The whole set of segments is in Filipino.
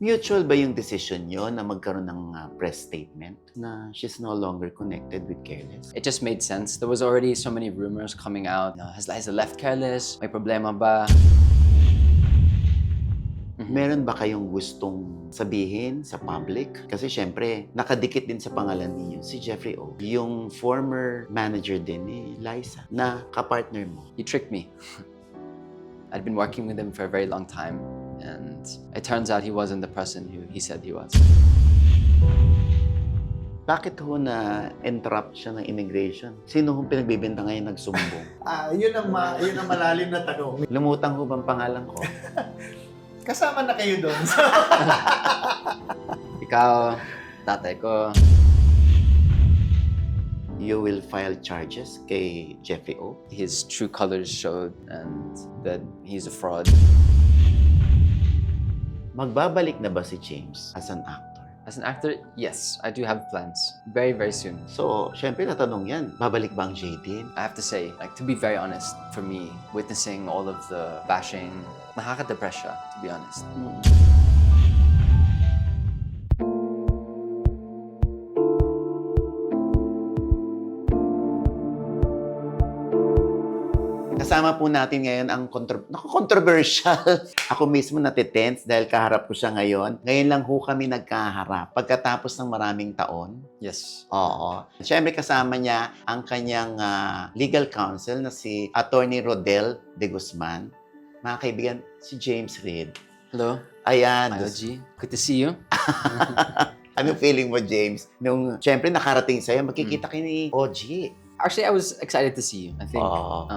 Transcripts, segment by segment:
Mutual ba yung decision nyo na magkaroon ng press statement na she's no longer connected with Careless? It just made sense. There was already so many rumors coming out. Has Liza left Careless? May problema ba? Meron ba kayong gustong sabihin sa public? Kasi syempre, nakadikit din sa pangalan niyo si Jeffrey O. Yung former manager din ni Liza na kapartner mo. He tricked me. I'd been working with him for a very long time, and it turns out he wasn't the person who he said he was. Bakit ho na-entrap siya ng immigration? Sino hong pinagbibenta ngayon nagsumbong? Yun ang malalim na tanong. Lumutang ho bang pangalan ko? Kasama na kayo doon. Ikaw, tatay ko. You will file charges kay Jeffrey O. His true colors showed, and that he's a fraud. Magbabalik na ba si James as an actor? As an actor, yes, I do have plans. Very, very soon. So, syempre natanong yan, babalik ba ang Jaden? I have to say, to be very honest, for me, witnessing all of the bashing, nakaka-depress siya, to be honest. Kasama po natin ngayon ang controversial. Ako mismo natitense dahil kaharap ko siya ngayon. Ngayon lang ho kami nagkaharap pagkatapos ng maraming taon. Yes. Oo. Siyempre kasama niya ang kanyang legal counsel na si Attorney Rodel de Guzman. Mga kaibigan, si James Reid. Hello. Ayan. Hi, Ogie. Good to see you. Anong feeling mo, James? Nung siyempre nakarating sa'yo, magkikita kayo ni Ogie. Actually, I was excited to see you. I think Oo.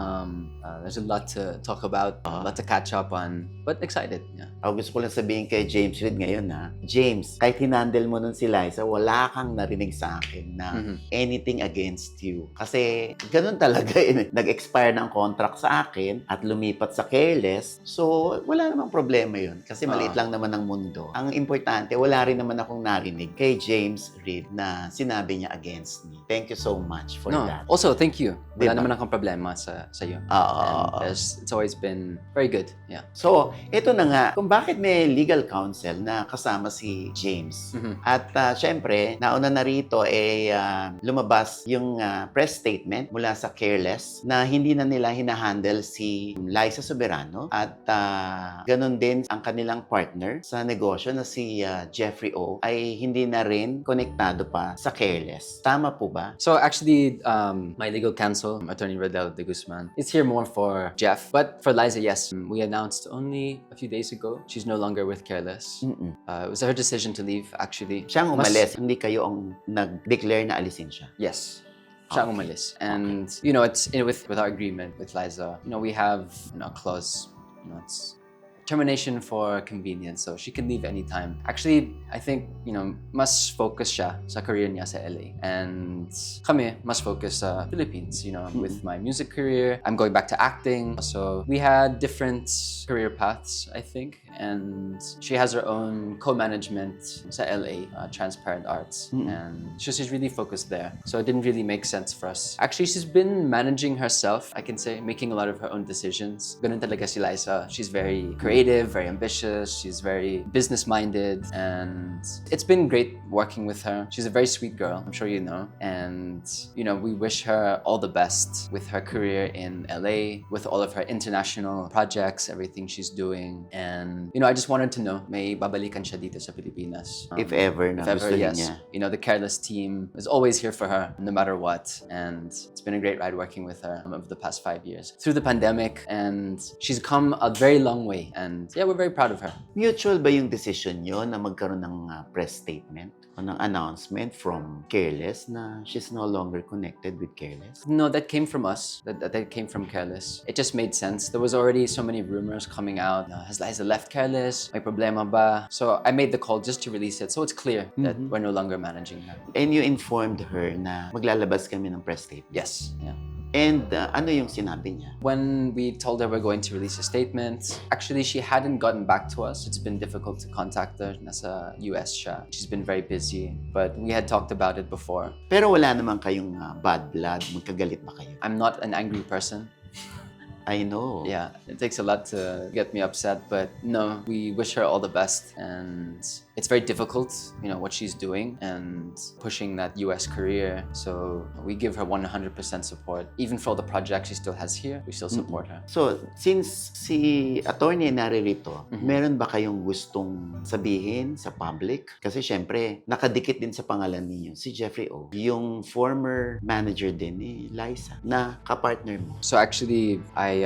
there's a lot to talk about, a lot to catch up on, but excited. Yeah. Ako gusto ko lang sabihin kay James Reid ngayon James, kahit hinandle mo nun si Liza, wala kang narinig sa akin na anything against you. Kasi ganun talaga nag-expire ng contract sa akin at lumipat sa Careless. So, wala namang problema yun. Kasi maliit lang naman ang mundo. Ang importante, wala rin naman akong narinig kay James Reid na sinabi niya against me. Thank you so much for that. Also, thank you. Wala Diba? naman akong problema sa iyo. Oo. And it's always been very good. Yeah. So, ito na nga, kung bakit may legal counsel na kasama si James. At syempre, nauna na rito lumabas yung press statement mula sa Careless na hindi na nila hinahandle si Liza Soberano at ganun din ang kanilang partner sa negosyo na si Jeffrey O ay hindi na rin konektado pa sa Careless. Tama po ba? So actually, my legal counsel, Attorney Rodel de Guzman, is here more for Jeff. But for Liza, yes, we announced only a few days ago she's no longer with Careless. It was her decision to leave, actually. Siyang umalis, hindi kayo ang nag-declare na alisin siya. Yes. Siya ang umalis. And, it's with our agreement with Liza, we have a clause, it's termination for convenience, so she can leave anytime. Actually, I think, mas focus siya sa career niya sa LA. And kami, mas focus sa Philippines, with my music career. I'm going back to acting. So we had different career paths, I think. And she has her own co-management sa LA, Transparent Arts. And she's really focused there. So it didn't really make sense for us. Actually, she's been managing herself, I can say, making a lot of her own decisions. Ganun talaga si Liza. She's very creative, very ambitious. She's very business-minded. And it's been great working with her. She's a very sweet girl, I'm sure you know. And, we wish her all the best with her career in LA, with all of her international projects, everything she's doing. And I just wanted to know, may babalikan siya dito sa Pilipinas. If ever na gusto yes. niya. The Careless team is always here for her, no matter what. And it's been a great ride working with her over the past 5 years. Through the pandemic, and she's come a very long way. And yeah, we're very proud of her. Mutual ba yung decision nyo na magkaroon ng press statement o ng announcement from Careless na she's no longer connected with Careless? No, that came from us. That came from Careless. It just made sense. There was already so many rumors coming out. Has Liza left Careless? May problema ba? So I made the call just to release it. So it's clear that we're no longer managing her. And you informed her na maglalabas kami ng press statement? Yes. Yeah. And ano yung sinabi niya? When we told her we're going to release a statement, actually she hadn't gotten back to us. It's been difficult to contact her. Nasa US siya. She's been very busy. But we had talked about it before. Pero wala naman kayong bad blood. Magkagalit ba kayo? I'm not an angry person. I know. Yeah, it takes a lot to get me upset, but no, we wish her all the best. And it's very difficult, what she's doing and pushing that US career. So we give her 100% support. Even for all the projects she still has here, we still support her. So, since si attorney naririto, meron ba kayong gustong sabihin sa public? Kasi syempre, nakadikit din sa pangalan ninyo si Jeffrey O, yung former manager din ni Liza na kapartner mo. So actually, I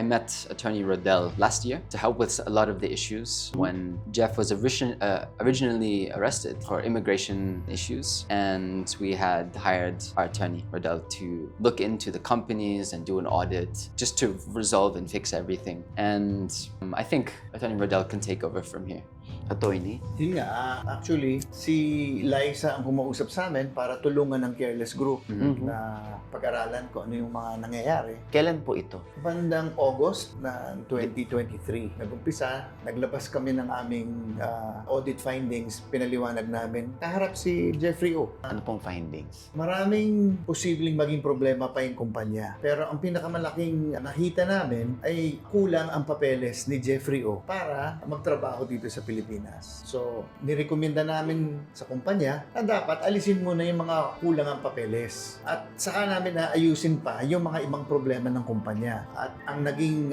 met Attorney Rodell last year to help with a lot of the issues when Jeff was originally arrested for immigration issues, and we had hired our attorney Rodell to look into the companies and do an audit just to resolve and fix everything. And I think Attorney Rodell can take over from here. Attorney? Yun nga, actually, si Liza ang kumausap sa amin para tulungan ng Careless Group na pag-aralan ko ano yung mga nangyayari. Kailan po ito? Bandang August ng 2023, nag-umpisa, naglabas kami ng aming audit findings, pinaliwanag namin. Kaharap si Jeffrey O. Ano pong findings? Maraming posibleng maging problema pa yung kumpanya. Pero ang pinakamalaking nakita namin ay kulang ang papeles ni Jeffrey O para magtrabaho dito sa Pilipinas. So, nirekomenda namin sa kumpanya na dapat alisin muna yung mga kulang ang papeles. At saka namin na ayusin pa yung mga ibang problema ng kumpanya. At ang naging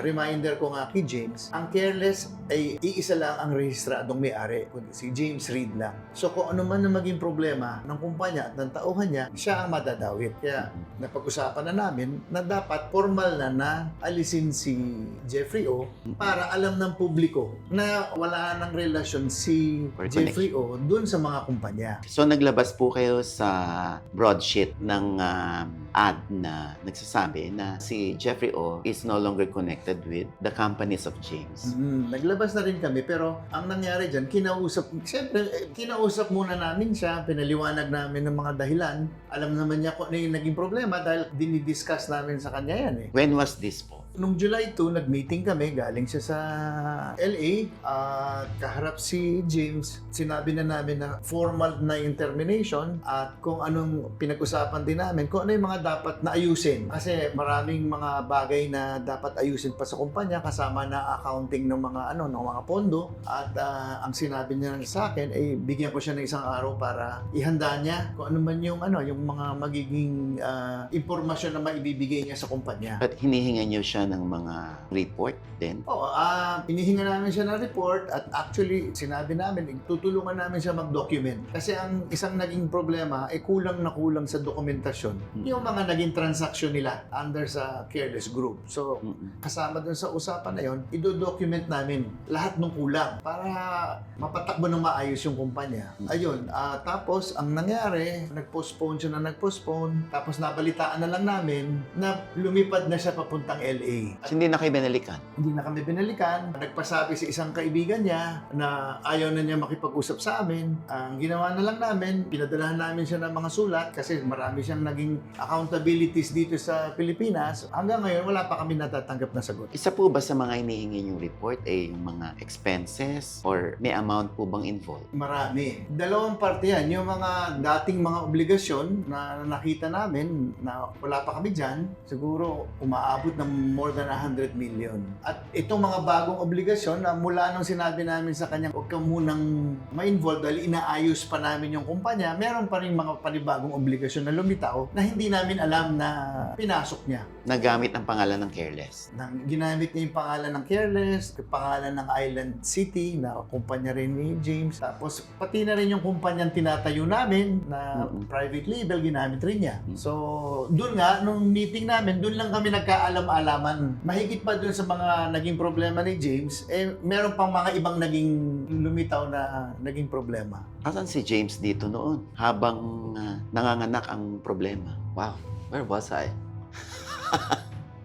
reminder ko nga kay James, ang Careless ay iisa lang ang rehistradong may-ari, kundi si James Reid lang. So, kung ano man na maging problema ng kumpanya at ng tauhan niya, siya ang madadawit. Kaya, napag-usapan na namin na dapat formal na alisin si Jeffrey O para alam ng publiko na wala ng relasyon si Jeffrey O dun sa mga kumpanya. So, naglabas po kayo sa broadsheet ng ad na nagsasabi na si Jeffrey O is no longer connected with the companies of James. Naglabas na rin kami, pero ang nangyari dyan, kinausap muna namin siya, pinaliwanag namin ng mga dahilan. Alam naman niya kung ano yung naging problema dahil dinidiscuss namin sa kanya yan eh. When was this po? Nung July 2, nag-meeting kami, galing siya sa LA, kaharap si James. Sinabi na namin na formal na yung termination at kung anong pinag-usapan din namin, kung ano yung mga dapat na ayusin. Kasi maraming mga bagay na dapat ayusin pa sa kumpanya, kasama na accounting ng mga pondo. At ang sinabi niya sa akin ay bigyan ko siya ng isang araw para ihanda niya kung ano man yung mga magiging impormasyon na maibibigay niya sa kumpanya. But hinihingan niyo siya ng mga report din? Oo, hinihinga namin siya ng report at actually sinabi namin, tutulungan namin siya mag-document. Kasi ang isang naging problema ay kulang sa dokumentasyon. Yung mga naging transaction nila under sa Careless Group. So, kasama dun sa usapan na yon, i-document namin lahat ng kulang para mapatakbo ng maayos yung kumpanya. Ayun, tapos ang nangyari, nag-postpone siya na nag-postpone, tapos nabalitaan na lang namin na lumipad na siya papuntang LA. Hindi na kayo binalikan? Hindi na kami binalikan. Nagpasabi sa isang kaibigan niya na ayaw na niya makipag-usap sa amin. Ang ginawa na lang namin, pinadalahan namin siya ng mga sulat kasi marami siyang naging accountabilities dito sa Pilipinas. Hanggang ngayon, wala pa kami natatanggap na sagot. Isa po ba sa mga hinihingi yung report ay yung mga expenses or may amount po bang involved? Marami. Dalawang parte yan. Yung mga dating mga obligasyon na nakita namin na wala pa kami dyan, siguro umaabot ng more than 100 million. At itong mga bagong obligasyon na mula nung sinabi namin sa kanya, huwag ka munang ma-involve dahil inaayos pa namin yung kumpanya, meron pa rin mga panibagong obligasyon na lumitaw na hindi namin alam na pinasok niya. Nagamit ang pangalan ng Careless? Ginamit niya yung pangalan ng Careless, yung pangalan ng Island City na kumpanya rin ni James. Tapos pati na rin yung kumpanyang tinatayo namin na private label, ginamit rin niya. So, dun nga, nung meeting namin, dun lang kami nagkaalam-alaman. Mahigit pa dun sa mga naging problema ni James, meron pang mga ibang naging lumitaw na naging problema. Asan si James dito noon habang nanganganak ang problema? Wow, where was I?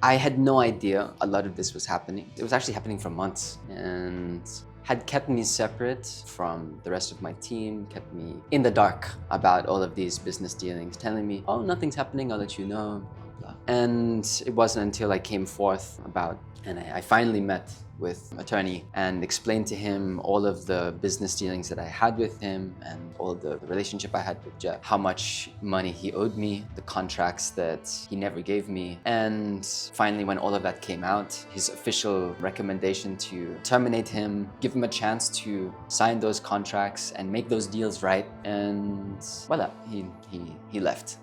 I had no idea a lot of this was happening. It was actually happening for months and had kept me separate from the rest of my team, kept me in the dark about all of these business dealings, telling me, oh, nothing's happening, I'll let you know. wala. And it wasn't until I came forth about, and I finally met with attorney and explained to him all of the business dealings that I had with him and all the relationship I had with Jeff, how much money he owed me, the contracts that he never gave me. And finally, when all of that came out, his official recommendation to terminate him, give him a chance to sign those contracts and make those deals right. And voila, he left.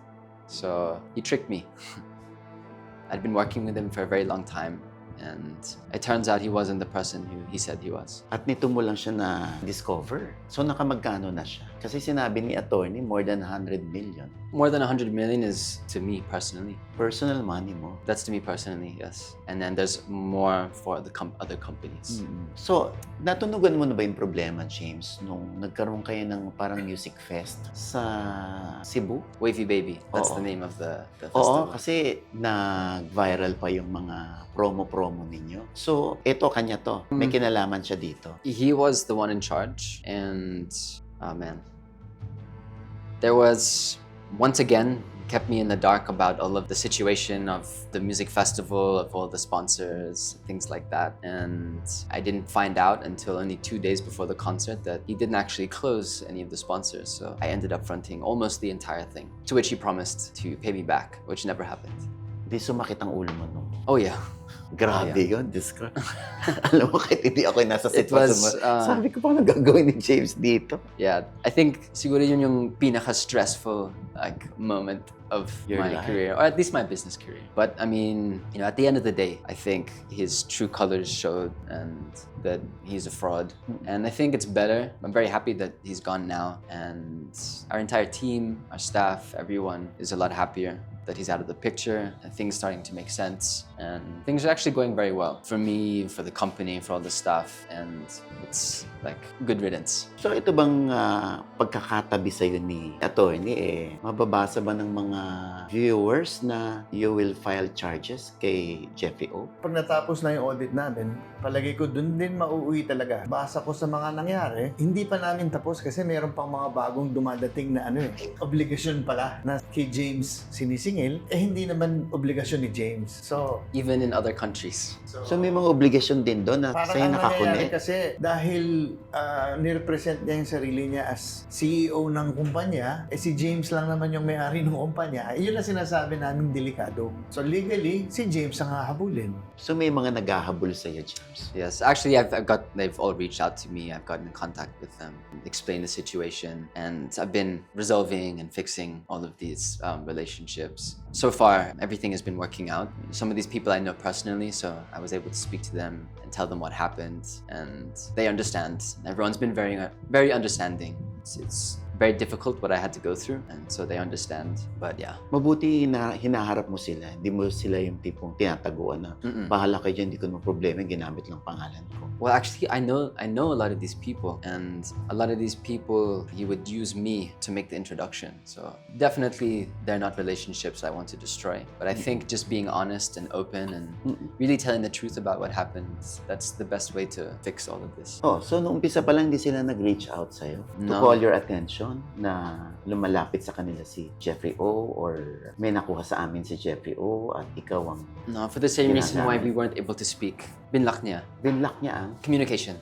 So he tricked me. I'd been working with him for a very long time. And it turns out he wasn't the person who he said he was. At nito mo lang siya na-discover. So nakamagkano na siya? Kasi sinabi ni attorney, more than 100 million. More than 100 million is to me personally. Personal money mo. That's to me personally, yes. And then there's more for the other companies. So, natunugan mo na ba yung problema, James, nung nagkaroon kayo ng parang music fest sa Cebu? Wavy Baby, that's Oo. the name of the Oo, festival. kasi nag-viral pa yung mga promo ninyo. So, eto, kanya to. May kinalaman siya dito. He was the one in charge, and oh man, there was once again kept me in the dark about all of the situation of the music festival, of all the sponsors, things like that. And I didn't find out until only 2 days before the concert that he didn't actually close any of the sponsors. So I ended up fronting almost the entire thing, to which he promised to pay me back, which never happened. Di sumakit ang ulo mo, no? Oh yeah. Grabe yun, Diyos ko. Alam mo, kahit hindi ako nasa It sitwasyon was, mo, sabi ko, paano gagawin ni James dito? Yeah, I think siguro yun yung pinaka-stressful moment of Your my life. career, or at least my business career. But I mean, at the end of the day, I think his true colors showed and that he's a fraud. And I think it's better. I'm very happy that he's gone now. And our entire team, our staff, everyone is a lot happier that he's out of the picture and things starting to make sense. And things are actually going very well for me, for the company, for all the staff. And it's like good riddance. So ito bang pagkakatabi sa'yo ni attorney, mababasa ba ng mga viewers na you will file charges kay Jeffrey O? Pag natapos na yung audit namin, palagay ko dun din mauuwi talaga. Basa ko sa mga nangyari, hindi pa namin tapos kasi meron pang mga bagong dumadating na obligasyon pala na kay James sinisingil, hindi naman obligasyon ni James. So, Even in other countries. So may mga obligasyon din doon na parang sa'yo ang nangyayari nakakunik? kasi dahil nirepresent niya yung sarili niya as CEO ng kumpanya, si James lang naman yung may-ari ng kumpanya, yun ang sinasabi namin delikado. So legally, si James ang hahabulin. So may mga naghahabol sa'yo, James? Yes, actually, they've all reached out to me. I've gotten in contact with them, explained the situation, and I've been resolving and fixing all of these relationships. So far, everything has been working out. Some of these people I know personally, so I was able to speak to them and tell them what happened, and they understand. Everyone's been very, very understanding. It's very difficult what I had to go through, and so they understand. But yeah. Mabuti na hinaharap mo sila. Hindi mo sila yung tipong tinataguan na bahala kayo dyan, hindi ko naman problema, ginamit lang pangalan ko. Well, actually, I know a lot of these people, and a lot of these people, he would use me to make the introduction. So definitely, they're not relationships I want to destroy. But I think just being honest and open and really telling the truth about what happened, that's the best way to fix all of this. Oh, so nung umpisa pa lang hindi sila nag-reach out sa'yo to No. call your attention na lumalapit sa kanila si Jeffrey O or may nakuha sa amin si Jeffrey O at ikaw ang No, for the same reason why Ginagamit. we weren't able to speak. Binlock niya. binlock niya ang Communication.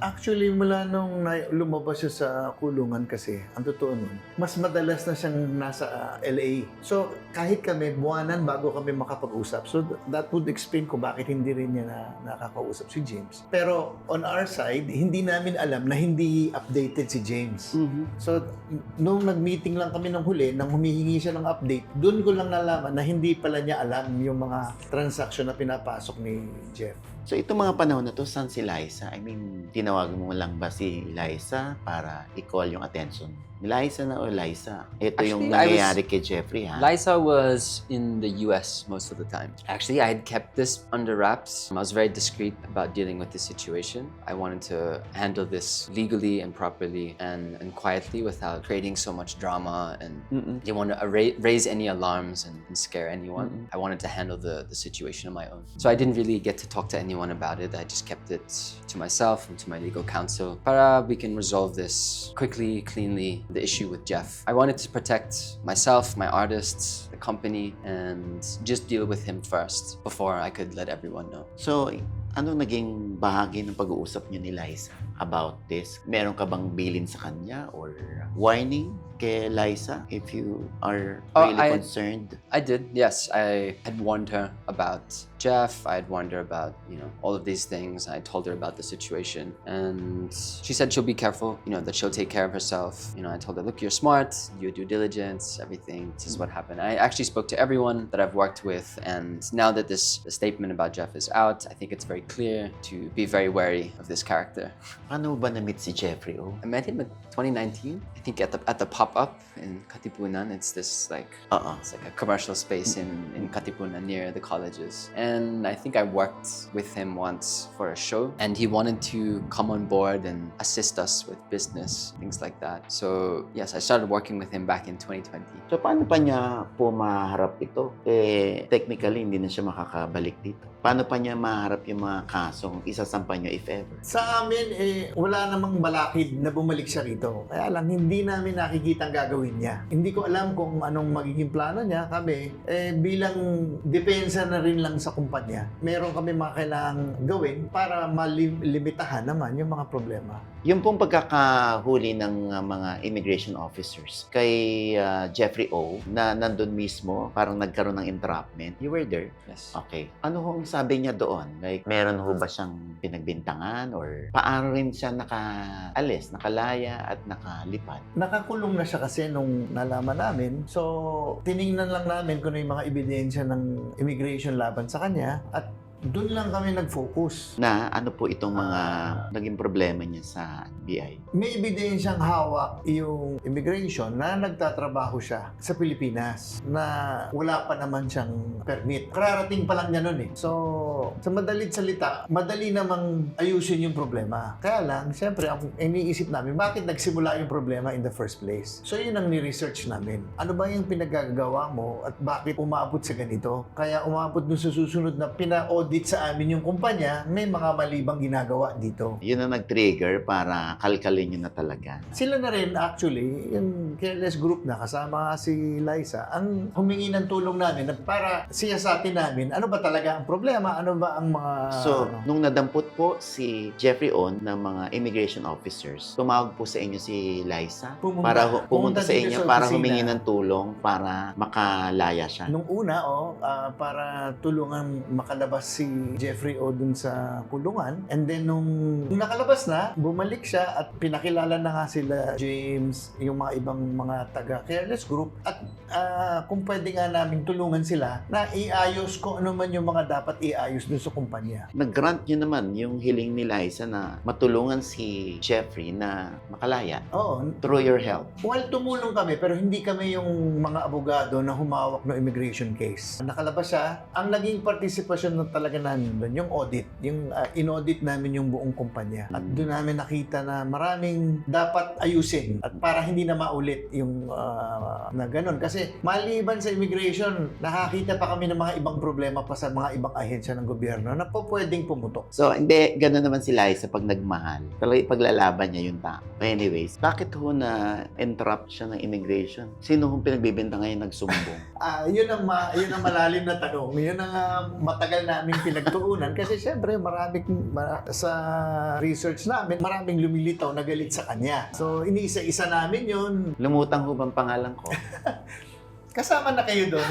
Actually, mula nung lumabas siya sa kulungan kasi, ang totoo nun, mas madalas na siyang nasa LA. So, kahit kami, buwanan bago kami makapag-usap. So, that would explain kung bakit hindi rin niya nakakausap si James. Pero, on our side, hindi namin alam na hindi updated si James. So, nung nag-meeting lang kami nung huli, nang humihingi siya ng update, doon ko lang nalaman na hindi pala niya alam yung mga transaction na pinapasok ni Jeff. So, itong mga panahon na to, saan si Liza? I mean, tinawagan mo lang ba si Liza para i-call yung attention? Liza na o Liza? Ito yung Actually, nangyayari kay Jeffrey, ha? Liza was in the US most of the time. Actually, I had kept this under wraps. I was very discreet about dealing with this situation. I wanted to handle this legally and properly and quietly without creating so much drama and didn't want to raise any alarms and scare anyone. I wanted to handle the situation on my own. So I didn't really get to talk to anyone about it. I just kept it to myself and to my legal counsel para we can resolve this quickly, cleanly, the issue with Jeff. I wanted to protect myself, my artists, the company, and just deal with him first before I could let everyone know. So, ano naging bahagi ng pag-uusap niyo ni Liza about this? Meron ka bang bilin sa kanya or warning kay Liza if you are really concerned? I did, yes. I had warned her about Jeff. I had warned her about, all of these things. I told her about the situation. And she said she'll be careful, that she'll take care of herself. I told her, look, you're smart, you do diligence, everything. This is what happened. I actually spoke to everyone that I've worked with. And now that the statement about Jeff is out, I think it's very clear to be very wary of this character. Paano ba na-meet si Jeffrey O? I met him in 2019. I think at the pop-up in Katipunan. It's this it's like a commercial space in Katipunan near the colleges. And I think I worked with him once for a show, and he wanted to come on board and assist us with business, things like that. So yes, I started working with him back in 2020. So, paano pa niya po maharap ito? Technically, hindi na siya makakabalik dito. Paano pa niya maharap yung mga kasong isasampa niyo if ever? Sa amin, wala namang balakid na bumalik siya rito. Kaya lang, hindi namin nakikita ang gagawin niya. Hindi ko alam kung anong magiging plano niya. Kami, bilang depensa na rin lang sa kumpanya, meron kami mga kailangang gawin para malimitahan naman yung mga problema. Yung pong pagkakahuli ng mga immigration officers kay Jeffrey O na nandun mismo, parang nagkaroon ng entrapment. You were there? Yes. Okay. Ano hong sabi niya doon? Like, meron ho ba siyang pinagbintangan or paano rin siya nakaalis, nakalaya at nakalipad? Nakakulong na siya kasi nung nalaman namin. So, tiningnan lang namin kung ano yung mga ebidensya ng immigration laban sa kanya at doon lang kami nag-focus. Na ano po itong mga naging problema niya sa BI? May ebidensyang hawak yung immigration na nagtatrabaho siya sa Pilipinas na wala pa naman siyang permit. Kararating pa lang niya nun eh. So, sa madalit salita, madali namang ayusin yung problema. Kaya lang, siyempre, ang iniisip namin, bakit nagsimula yung problema in the first place? So, yun ang ni-research namin. Ano ba yung pinagagawa mo at bakit umabot sa ganito? Kaya umabot dun sa susunod na pina-audit sa amin yung kumpanya, may mga malibang ginagawa dito. Yun ang nag-trigger para kalkalin nyo na talaga. Sila na rin actually, yung careless group na kasama si Liza, ang humingi ng tulong namin para siyasatin namin ano ba talaga ang problema, ano ba ang mga... So, nung nadampot po si Jeffrey On ng mga immigration officers, tumawag po sa inyo si Liza pumunta sa dito inyo sa para opisina. humingi ng tulong para makalaya siya. Nung una, para tulungan makalabas si Jeffrey O dun sa kulungan. And then nung nakalabas na, bumalik siya at pinakilala na nga sila James, yung mga ibang mga taga-careless group at kung pwede nga namin tulungan sila na iayos kung ano man yung mga dapat iayos dun sa kumpanya. Nag-grant nyo naman yung hiling ni Liza na matulungan si Jeffrey na makalaya Oo. through your help. Well, tumulong kami pero hindi kami yung mga abogado na humawak ng immigration case. Nakalabas siya. Ang naging partisipasyon na talaga namin doon, yung audit. Yung in-audit namin yung buong kumpanya. At doon namin nakita na maraming dapat ayusin at para hindi na maulit yung na ganun. Kasi maliban sa immigration, nakakita pa kami ng mga ibang problema pa sa mga ibang ahensya ng gobyerno na po pwedeng pumutok. So, hindi, gano'n naman si Liza pag nagmahal. Talaga ipaglalaban niya yung tao. Anyways, bakit ho na-entrap siya ng immigration? Sino hong pinagbibenta ngayon nagsumbong? Yun ang malalim na tanong. Yun ang matagal namin pinagtuunan kasi syempre sa research namin, maraming lumilitaw na galit sa kanya. So, iniisa-isa namin yun. Lumutang ho bang pangalan ko? Kasama na kayo doon.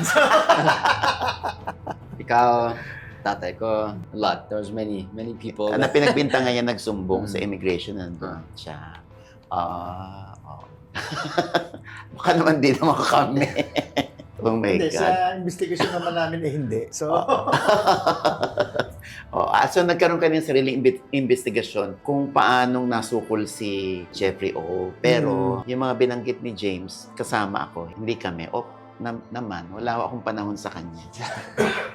Ikaw, tatay ko, a lot. There's many people. Na pinagbintangan niya nagsumbong sa immigration, nandun siya. Baka naman di naman kami. Oh my Hindi, God. sa investigation naman namin hindi. So, so nagkaroon ka ng sariling investigasyon kung paanong nasukol si Jeffrey O. Pero yung mga binanggit ni James, kasama ako, hindi kami. Naman, wala akong panahon sa kanya.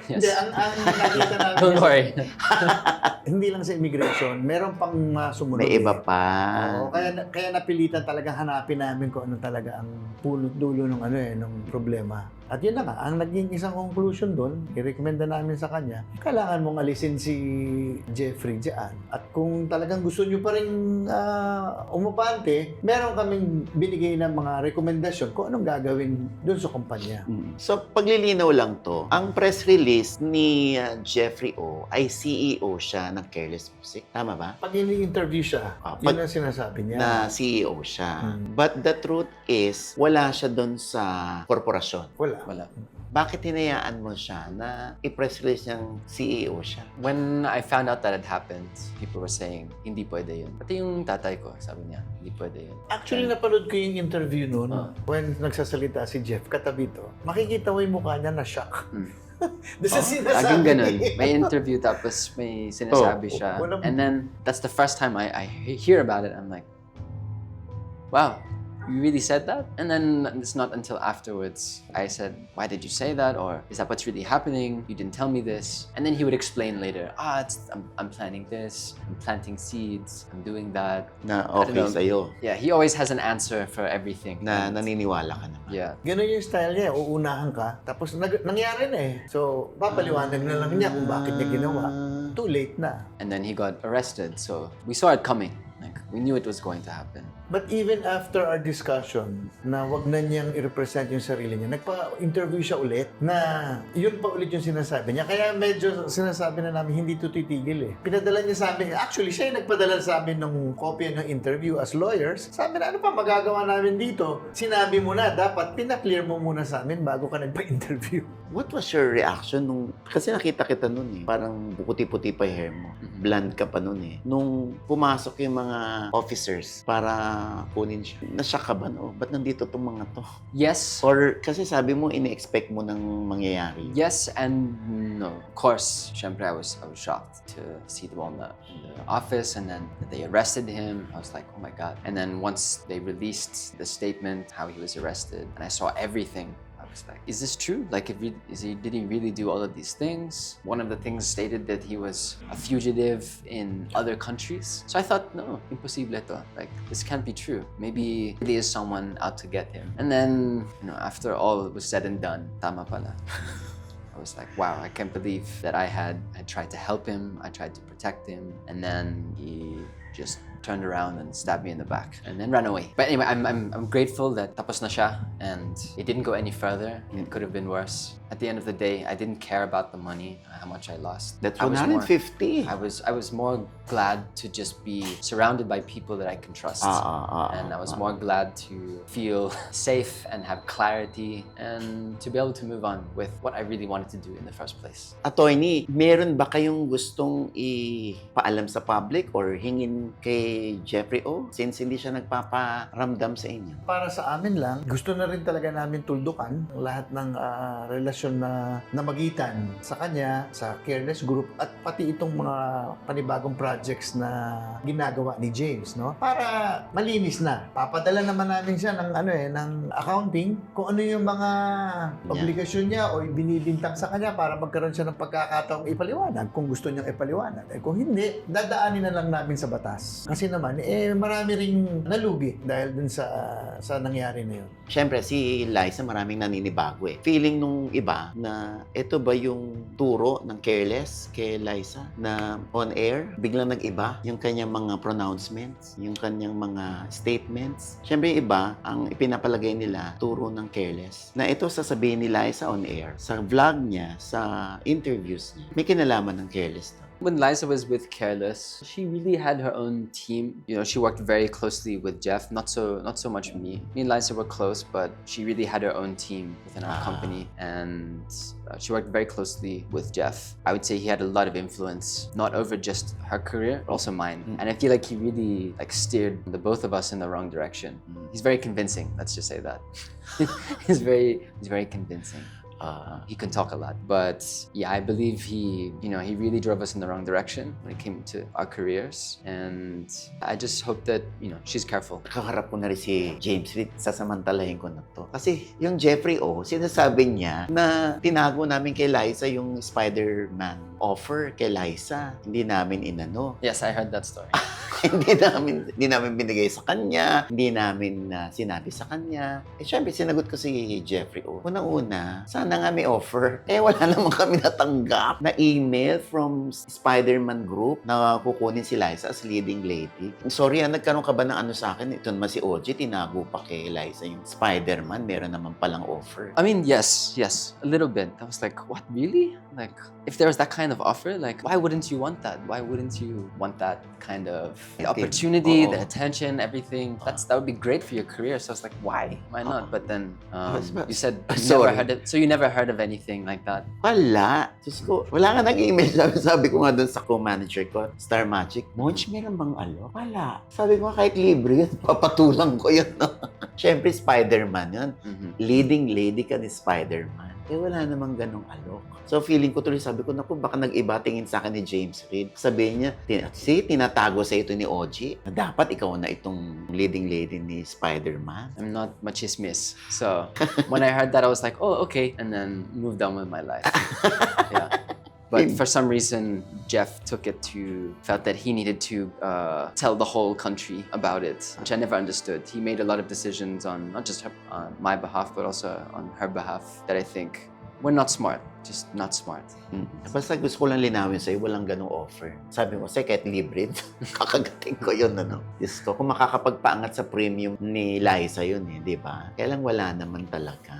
Yes. hindi, ang nakita namin. Don't worry. Hindi lang sa immigration, meron pang sumunod. May iba pa. Kaya napilitan talagang hanapin namin kung ano talaga ang pulot dulo ng ng problema. At yun na nga, ang naging isang conclusion doon, i-recommenda namin sa kanya, kailangan mong alisin si Jeffrey dyan. At kung talagang gusto nyo pa rin umupante, meron kaming binigay ng mga rekomendasyon kung anong gagawin doon sa kumpanya. So, paglilinaw lang to, ang press release ni Jeffrey O ay CEO siya ng Careless Music. Tama ba? Pag ini-interview siya, yun ang sinasabi niya. Na CEO siya. But the truth is, wala siya doon sa korporasyon. Wala. Bakit hinayaan mo siya na i-press release niyang CEO siya? When I found out that it happened, people were saying, hindi pwede yun. Pati yung tatay ko, sabi niya, hindi pwede yun. Actually, napanood ko yung interview noon when nagsasalita si Jeff katabi to. Makikita mo yung mukha niya na shock. Doon sa sinasabi. Laging ganun. May interview tapos may sinasabi siya. And then, that's the first time I hear about it. I'm like, wow, you really said that? And then it's not until afterwards I said, why did you say that? Or is that what's really happening? You didn't tell me this. And then he would explain later, I'm planting this, I'm planting seeds, I'm doing that. Na okay sa'yo. Yeah, he always has an answer for everything. Na naniniwala ka naman. Yeah. Ganun yung style niya, uunahan ka, tapos nangyari na eh. So, papaliwanag na lang niya kung bakit niya ginawa. Too late na. And then he got arrested, so we saw it coming. Like, we knew it was going to happen. But even after our discussion na wag na niyang i-represent yung sarili niya, nagpa-interview siya ulit na yun pa ulit yung sinasabi niya. Kaya medyo sinasabi na namin hindi ito titigil eh. Pinadala niya sa amin, actually siya yung nagpadala sa amin ng kopya ng interview as lawyers. Sabi na, ano pa magagawa namin dito? Sinabi mo na, dapat pinaklear mo muna sa amin bago ka nagpa-interview. What was your reaction nung, kasi nakita kita nun eh, parang puti-puti pa yung hair mo. Blonde ka pa nun eh. Nung pumasok yung mga officers para kunin siya, nashock ka ba no? Ba't nandito itong mga to? Yes. Or kasi sabi mo, ini-expect mo nang mangyayari. Yes and no. Of course, syempre I was shocked to see them all in the office, and then they arrested him. I was like, oh my God. And then once they released the statement, how he was arrested, and I saw everything, I was like, is this true? Like, did he really do all of these things? One of the things stated that he was a fugitive in other countries. So I thought, no, imposible to. Like, this can't be true. Maybe there is someone out to get him. And then, after all was said and done, tama pala. I was like, wow, I can't believe that I tried to help him, I tried to protect him, and then he just turned around and stabbed me in the back and then ran away. But anyway, I'm grateful that tapos na siya and it didn't go any further. It could have been worse. At the end of the day, I didn't care about the money, how much I lost. That's 150. I was more glad to just be surrounded by people that I can trust. And I was more glad to feel safe and have clarity and to be able to move on with what I really wanted to do in the first place. Attorney, meron ba kayong gustong ipaalam sa public or hingin kay Jeffrey O since hindi siya nagpaparamdam sa inyo? Para sa amin lang, gusto na rin talaga namin tuldukan lahat ng relasyon na namagitan sa kanya, sa Careless Group, at pati itong mga panibagong projects na ginagawa ni James, no? Para malinis na. Papadala naman namin siya ng ng accounting kung ano yung mga obligasyon niya o binibintang sa kanya para magkaroon siya ng pagkakataong ipaliwanag kung gusto niyang ipaliwanag. Kung hindi, dadaanin na lang namin sa batas. Kasi naman, marami ring nalugi dahil dun sa nangyari na yun. Siyempre, si Liza maraming naninibago eh. Feeling nung iba na ito ba yung turo ng Careless kay Liza na on air, biglang nag-iba yung kanyang mga pronouncements, yung kanyang mga statements. Siyempre, iba ang ipinapalagay nila turo ng Careless na ito sasabihin ni Liza on air, sa vlog niya, sa interviews niya. May kinalaman ng Careless to. When Liza was with Careless, she really had her own team. She worked very closely with Jeff, not so much me. Me and Liza were close, but she really had her own team within our company, and she worked very closely with Jeff. I would say he had a lot of influence, not over just her career, but also mine. And I feel like he really steered the both of us in the wrong direction. He's very convincing. Let's just say that. he's very convincing. He can talk a lot, but yeah, I believe he really drove us in the wrong direction when it came to our careers, and I just hope that she's careful. Kakaharap ko na rin si James Reid, sasamantalahin ko na to. Kasi yung Jeffrey O, sinasabi niya na tinago namin kay Liza yung Spider-Man offer kay Liza. Hindi namin inano. Yes, I heard that story. hindi namin binigay sa kanya, hindi namin sinabi sa kanya. Syempre, sinagot ko si Jeffrey O. Unang-una, sana nga may offer. Wala naman kami natanggap na email from Spider-Man Group na kukunin si Liza as leading lady. Sorry, nagkaroon ka ba ng ano sa akin? Ito naman si Ogie, tinago pa kay Liza yung Spider-Man. Meron naman palang offer. I mean, yes, a little bit. I was like, what, really? Like, if there was that kind of offer, like, why wouldn't you want that? Why wouldn't you want that kind of the opportunity, the attention, everything? That would be great for your career. So I was like, why not? But then you said you never heard it. So you never heard of anything like that? Wala. Diyos ko, wala nga nag-email. Sabi ko nga doon sa co-manager ko, Star Magic, Monch, meron bang alo? Wala. Sabi ko kahit libre yun, papatulang ko yun. Siyempre, Spider-Man yun. Leading lady ka ni Spider-Man. Wala namang ganong alok. So, feeling ko tuloy, sabi ko, naku, baka nag-iba tingin sa akin ni James Reid. Sabihin niya, tinatago sa ito ni Ogie, na dapat ikaw na itong leading lady ni Spider-Man. I'm not machismis. So, when I heard that, I was like, oh, okay. And then moved on with my life. Yeah. But for some reason, Jeff felt that he needed to tell the whole country about it, which I never understood. He made a lot of decisions on not just on my behalf, but also on her behalf that I think were not smart. Just not smart. Basta gusto ko lang linawin sa'yo, walang ganong offer. Sabi mo, say, kahit libre, kakagating ko yun, ano. Diyos ko, kung makakapagpaangat sa premium ni Liza yun, di ba? Kaya lang wala naman talaga.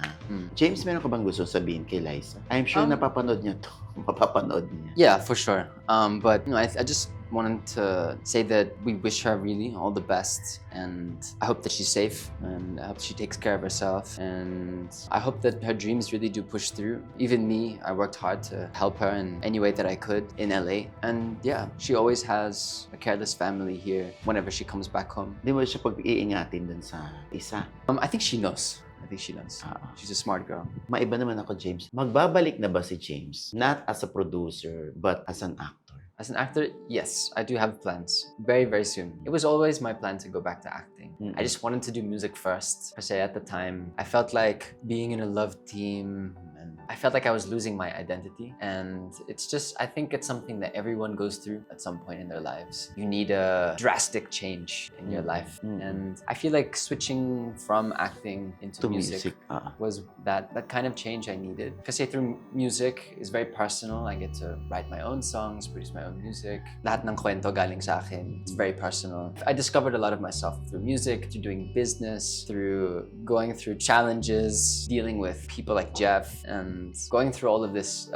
James, meron ka bang gusto sabihin kay Liza? I'm sure napapanood niya to. Mapapanood niya. Yeah, for sure. But I just wanted to say that we wish her really all the best, and I hope that she's safe, and I hope she takes care of herself, and I hope that her dreams really do push through. Even me, I worked hard to help her in any way that I could in LA, and yeah, she always has a careless family here whenever she comes back home. Di mo siya pag-iingatin dun sa isa? I think she knows. She's a smart girl. Maiba naman ako, James. Magbabalik na ba si James? Not as a producer, but as an actor. As an actor, yes, I do have plans. Very, very soon. It was always my plan to go back to acting. I just wanted to do music first. Per se, at the time, I felt like being in a love team, and I felt like I was losing my identity. And it's just, I think it's something that everyone goes through at some point in their lives. You need a drastic change in your life. And I feel like switching from acting into music was that kind of change I needed. Because through music is very personal. I get to write my own songs, produce my own music. Lahat ng kwento galing sa akin. It's very personal. I discovered a lot of myself through music, through doing business, through going through challenges, dealing with people like Jeff, and going through all of this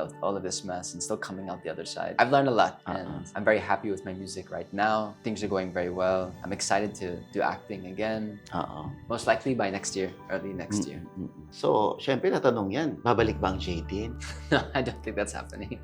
mess and still coming out the other side. I've learned a lot, and I'm very happy with my music right now. Things are going very well. I'm excited to do acting again. Most likely by next year, early next year. So, syempre natanong yan, babalik ba ang J-Tin? No, I don't think that's happening.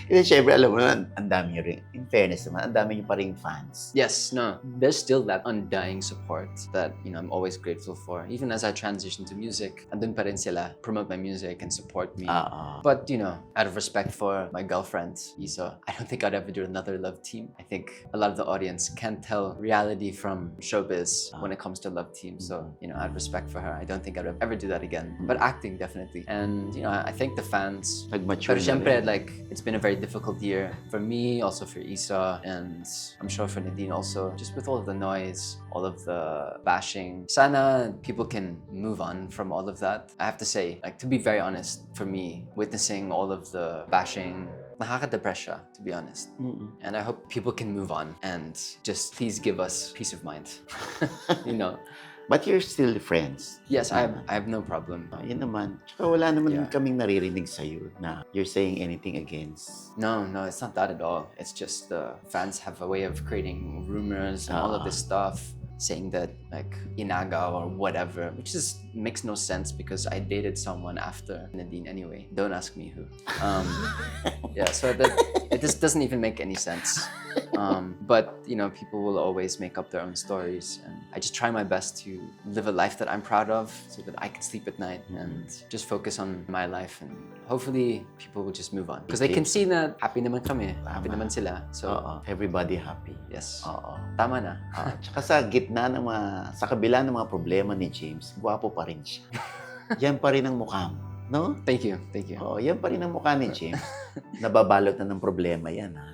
Kasi syempre, alam mo naman, ang dami rin. In fairness naman, ang dami nyo pa rin fans. Yes, no. There's still that undying support that, I'm always grateful for. Even as I transition to music, andun pa rin sila, promote my music and support me. But, out of respect for my girlfriend, Isa, I don't think I'd ever do another love team. I think a lot of the audience can't tell reality from showbiz when it comes to love teams. So, out of respect for her, I don't think I'd ever do that again. But acting, definitely. And, I thank the fans. Nag-mature Pero na syempre, rin. it's been a very difficult year for me, also for Isa, and I'm sure for Nadine also. Just with all of the noise, all of the bashing. Sana people can move on from all of that. I have to say, to be very honest, for me, witnessing all of the bashing, nakaka-depress siya, to be honest. And I hope people can move on and just please give us peace of mind. But you're still friends. Yes, I have no problem. Yun naman. Tsaka wala naman kaming naririnig sa'yo na you're saying anything against. No, it's not that at all. It's just the fans have a way of creating rumors and all of this stuff, saying that inaga or whatever, which just makes no sense because I dated someone after Nadine anyway. Don't ask me who. So it just doesn't even make any sense. But people will always make up their own stories, and I just try my best to live a life that I'm proud of so that I can sleep at night and just focus on my life, and hopefully people will just move on because they can see that happy naman kami, happy naman sila. So everybody happy. Yes. Tama na. Tsaka sa gitna sa kabila ng mga problema ni James, gwapo pa rin siya. Yan pa rin ang mukha mo. No? Thank you. Thank you. Oh, yan pa rin ang mukha ni James. Nababalot na ng problema yan, ha?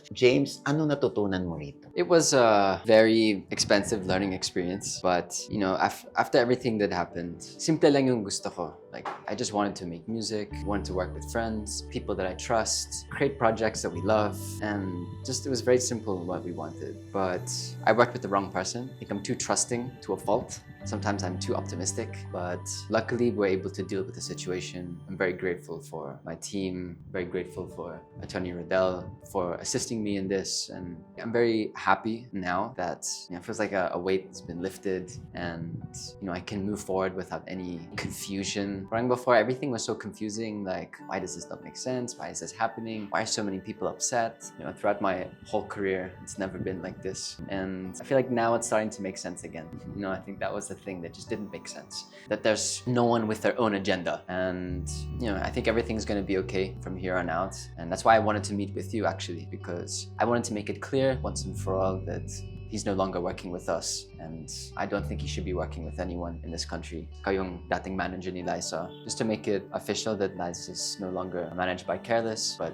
James, ano natutunan mo rito? It was a very expensive learning experience, but you know, after everything that happened, simple lang yung gusto ko. Like, I just wanted to make music, wanted to work with friends, people that I trust, create projects that we love, and just it was very simple what we wanted. But I worked with the wrong person. I think I'm too trusting to a fault. Sometimes I'm too optimistic, but luckily we're able to deal with the situation. I'm very grateful for my team, very grateful for Attorney Riddell for assisting me in this, and I'm very happy now that it feels like a weight has been lifted, and I can move forward without any confusion. Right before, everything was so confusing, like why does this not make sense? Why is this happening? Why are so many people upset? Throughout my whole career, it's never been like this, and I feel like now it's starting to make sense again. I think that was the thing that just didn't make sense. That there's no one with their own agenda, and I think everything's gonna be okay from here on out, and that's why I wanted to meet with you actually, because I wanted to make it clear once and for all that he's no longer working with us, and I don't think he should be working with anyone in this country. Ikaw yung dating manager ni Liza. Just to make it official that Liza is no longer managed by Careless, but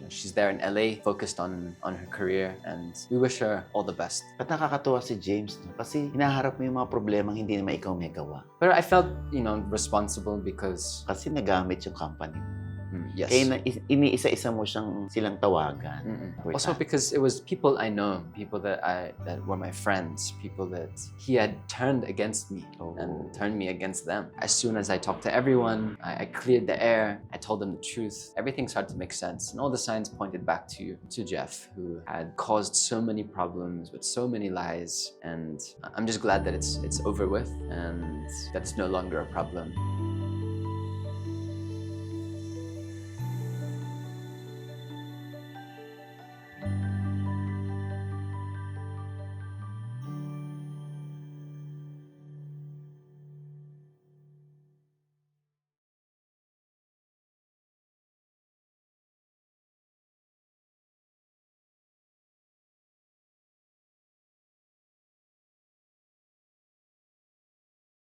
she's there in LA, focused on her career, and we wish her all the best. At nakakatuwa si James, no? Kasi hinaharap mo yung mga problemang hindi naman ikaw may gawa. But I felt, responsible because... Kasi nagamit yung company. Yes. Kaya iniisa-isa mo silang tawagan. Also because it was people I know, people that were my friends, people that he had turned against me and turned me against them. As soon as I talked to everyone, I cleared the air, I told them the truth. Everything started to make sense, and all the signs pointed back to Jeff, who had caused so many problems with so many lies. And I'm just glad that it's over with and that's no longer a problem.